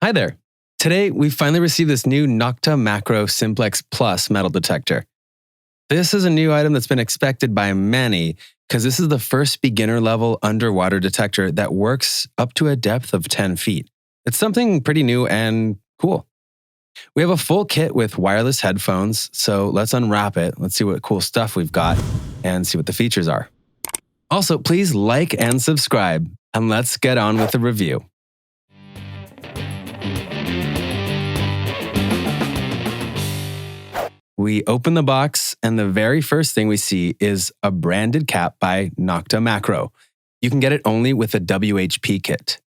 Hi there. Today, we finally received this new Nokta Makro Simplex Plus metal detector. This is a new item that's been expected by many because this is the first beginner level underwater detector that works up to a depth of 10 feet. It's something pretty new and cool. We have a full kit with wireless headphones, so let's unwrap it. Let's see what cool stuff we've got and see what the features are. Also, please like and subscribe, and let's get on with the review. We open the box, and the very first thing we see is a branded cap by Nokta Makro. You can get it only with the WHP kit.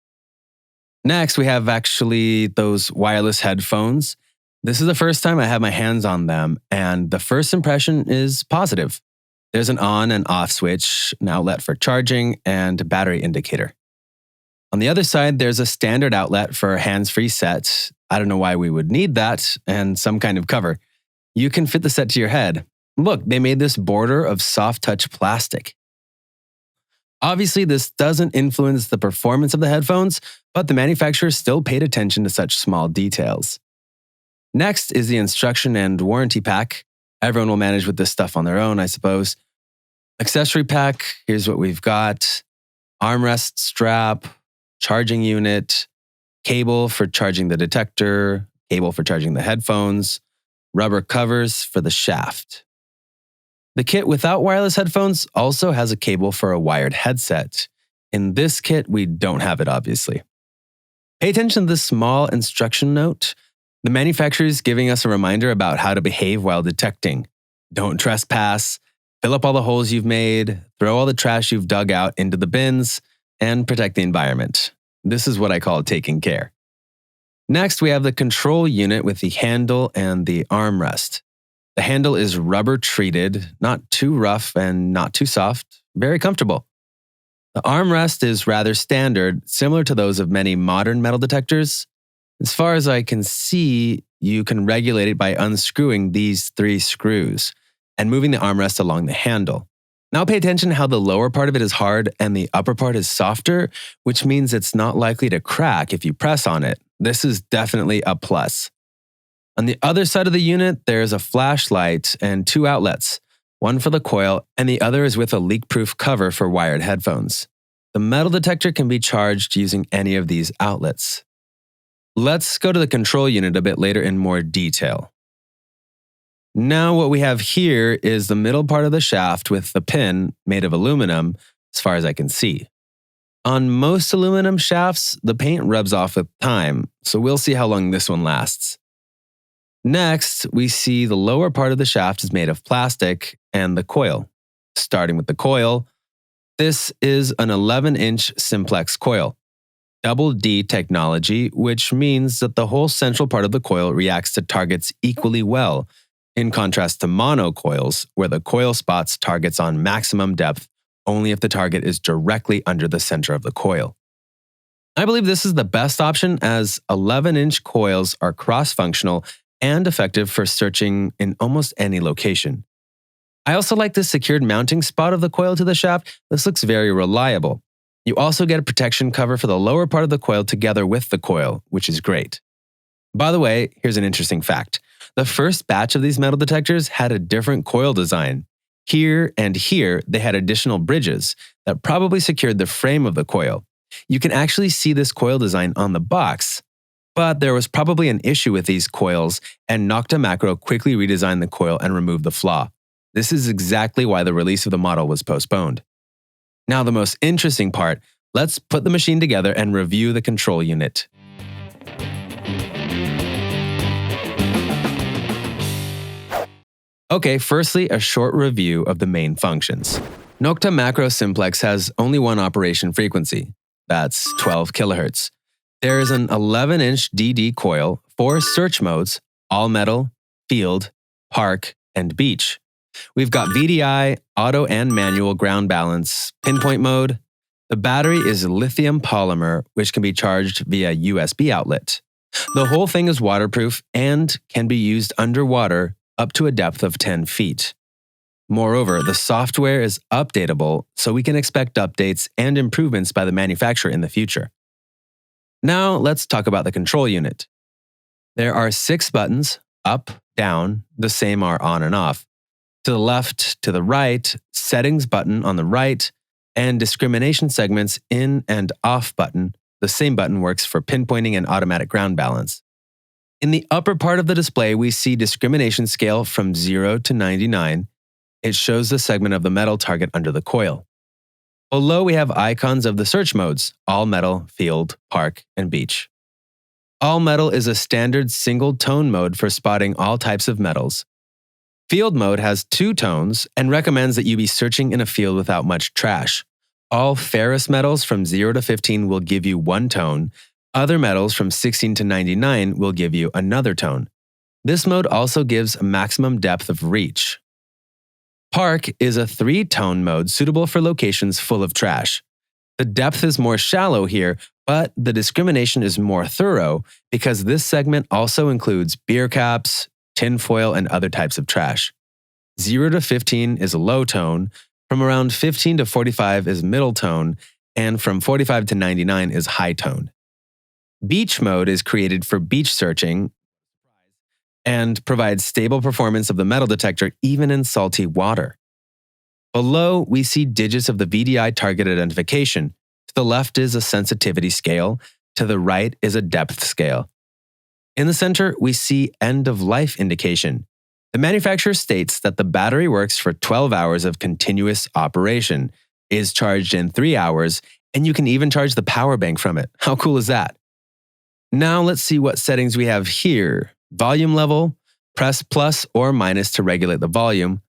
Next, we have actually those wireless headphones. This is the first time I have my hands on them, and the first impression is positive. There's an on and off switch, an outlet for charging, and a battery indicator. On the other side, there's a standard outlet for hands-free set. I don't know why we would need that, and some kind of cover. You can fit the set to your head. Look, they made this border of soft touch plastic. Obviously, this doesn't influence the performance of the headphones, but the manufacturer still paid attention to such small details. Next is the instruction and warranty pack. Everyone will manage with this stuff on their own, I suppose. Accessory pack, here's what we've got. Armrest strap, charging unit, cable for charging the detector, cable for charging the headphones, rubber covers for the shaft. The kit without wireless headphones also has a cable for a wired headset. In this kit, we don't have it, obviously. Pay attention to this small instruction note. The manufacturer is giving us a reminder about how to behave while detecting. Don't trespass, fill up all the holes you've made, throw all the trash you've dug out into the bins, and protect the environment. This is what I call taking care. Next, we have the control unit with the handle and the armrest. The handle is rubber treated, not too rough and not too soft, very comfortable. The armrest is rather standard, similar to those of many modern metal detectors. As far as I can see, you can regulate it by unscrewing these 3 screws and moving the armrest along the handle. Now pay attention how the lower part of it is hard and the upper part is softer, which means it's not likely to crack if you press on it. This is definitely a plus. On the other side of the unit, there's a flashlight and 2 outlets, one for the coil and the other is with a leak-proof cover for wired headphones. The metal detector can be charged using any of these outlets. Let's go to the control unit a bit later in more detail. Now what we have here is the middle part of the shaft with the pin made of aluminum, as far as I can see. On most aluminum shafts, the paint rubs off with time, so we'll see how long this one lasts. Next, we see the lower part of the shaft is made of plastic and the coil. Starting with the coil, this is an 11-inch simplex coil. Double D technology, which means that the whole central part of the coil reacts to targets equally well, in contrast to mono coils, where the coil spots targets on maximum depth only if the target is directly under the center of the coil. I believe this is the best option as 11-inch coils are cross-functional and effective for searching in almost any location. I also like the secured mounting spot of the coil to the shaft. This looks very reliable. You also get a protection cover for the lower part of the coil together with the coil, which is great. By the way, here's an interesting fact. The first batch of these metal detectors had a different coil design. Here and here, they had additional bridges that probably secured the frame of the coil. You can actually see this coil design on the box, but there was probably an issue with these coils, and Nokta Makro quickly redesigned the coil and removed the flaw. This is exactly why the release of the model was postponed. Now, the most interesting part, let's put the machine together and review the control unit. Okay, firstly, a short review of the main functions. Nokta Makro Simplex has only one operation frequency. That's 12 kHz. There is an 11-inch DD coil, 4 search modes, all metal, field, park, and beach. We've got VDI, auto and manual ground balance, pinpoint mode. The battery is lithium polymer, which can be charged via USB outlet. The whole thing is waterproof and can be used underwater up to a depth of 10 feet. Moreover, the software is updatable, so we can expect updates and improvements by the manufacturer in the future. Now let's talk about the control unit. There are 6 buttons, up, down, the same are on and off. To the left, to the right, settings button on the right, and discrimination segments in and off button. The same button works for pinpointing and automatic ground balance. In the upper part of the display, we see discrimination scale from 0 to 99. It shows the segment of the metal target under the coil. Below, we have icons of the search modes: all metal, field, park, and beach. All metal is a standard single tone mode for spotting all types of metals. Field mode has 2 tones and recommends that you be searching in a field without much trash. All ferrous metals from 0 to 15 will give you 1 tone. Other metals from 16 to 99 will give you another tone. This mode also gives a maximum depth of reach. Park is a 3-tone mode suitable for locations full of trash. The depth is more shallow here, but the discrimination is more thorough because this segment also includes beer caps, tinfoil, and other types of trash. 0 to 15 is a low tone, from around 15 to 45 is middle tone, and from 45 to 99 is high tone. Beach mode is created for beach searching and provides stable performance of the metal detector even in salty water. Below, we see digits of the VDI target identification. To the left is a sensitivity scale, to the right is a depth scale. In the center, we see end-of-life indication. The manufacturer states that the battery works for 12 hours of continuous operation, is charged in 3 hours, and you can even charge the power bank from it. How cool is that? Now let's see what settings we have here. Volume level, press plus or minus to regulate the volume.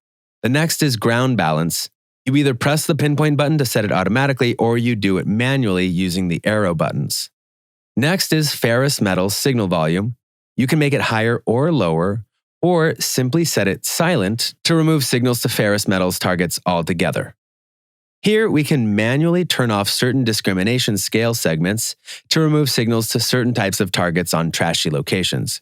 The next is ground balance. You either press the pinpoint button to set it automatically or you do it manually using the arrow buttons. Next is ferrous metal signal volume. You can make it higher or lower, or simply set it silent to remove signals to ferrous metals targets altogether. Here, we can manually turn off certain discrimination scale segments to remove signals to certain types of targets on trashy locations.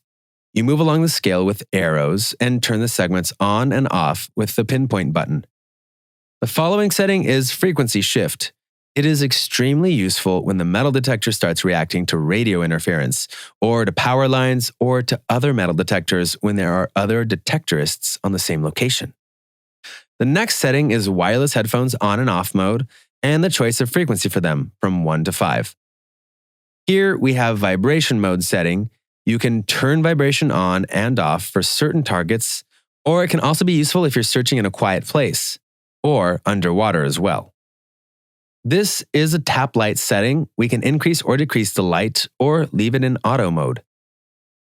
You move along the scale with arrows and turn the segments on and off with the pinpoint button. The following setting is frequency shift. It is extremely useful when the metal detector starts reacting to radio interference, or to power lines, or to other metal detectors when there are other detectorists on the same location. The next setting is wireless headphones on and off mode, and the choice of frequency for them from 1 to 5. Here we have vibration mode setting. You can turn vibration on and off for certain targets, or it can also be useful if you're searching in a quiet place, or underwater as well. This is a tap light setting. We can increase or decrease the light, or leave it in auto mode.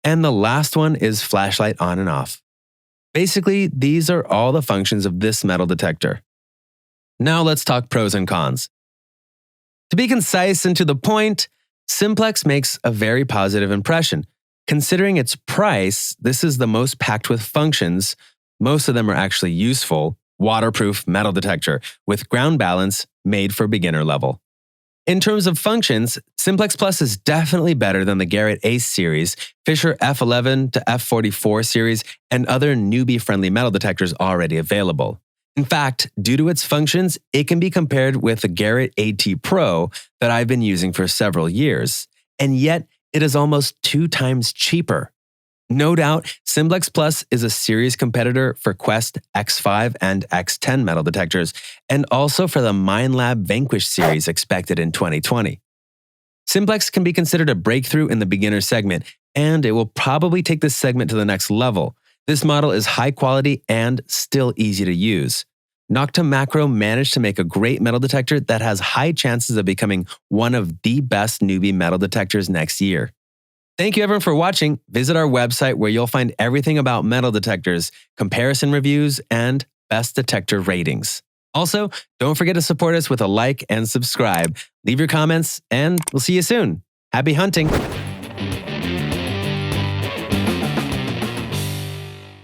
And the last one is flashlight on and off. Basically, these are all the functions of this metal detector. Now let's talk pros and cons. To be concise and to the point, Simplex makes a very positive impression. Considering its price, this is the most packed with functions. Most of them are actually useful. Waterproof metal detector with ground balance made for beginner level. In terms of functions, Simplex Plus is definitely better than the Garrett Ace series, Fisher F11 to F44 series, and other newbie-friendly metal detectors already available. In fact, due to its functions, it can be compared with the Garrett AT Pro that I've been using for several years, and yet it is almost 2 times cheaper. No doubt, Simplex Plus is a serious competitor for Quest X5 and X10 metal detectors, and also for the Minelab Vanquish series expected in 2020. Simplex can be considered a breakthrough in the beginner segment, and it will probably take this segment to the next level. This model is high quality and still easy to use. Nokta Makro managed to make a great metal detector that has high chances of becoming one of the best newbie metal detectors next year. Thank you everyone for watching. Visit our website where you'll find everything about metal detectors, comparison reviews, and best detector ratings. Also, don't forget to support us with a like and subscribe. Leave your comments, and we'll see you soon. Happy hunting!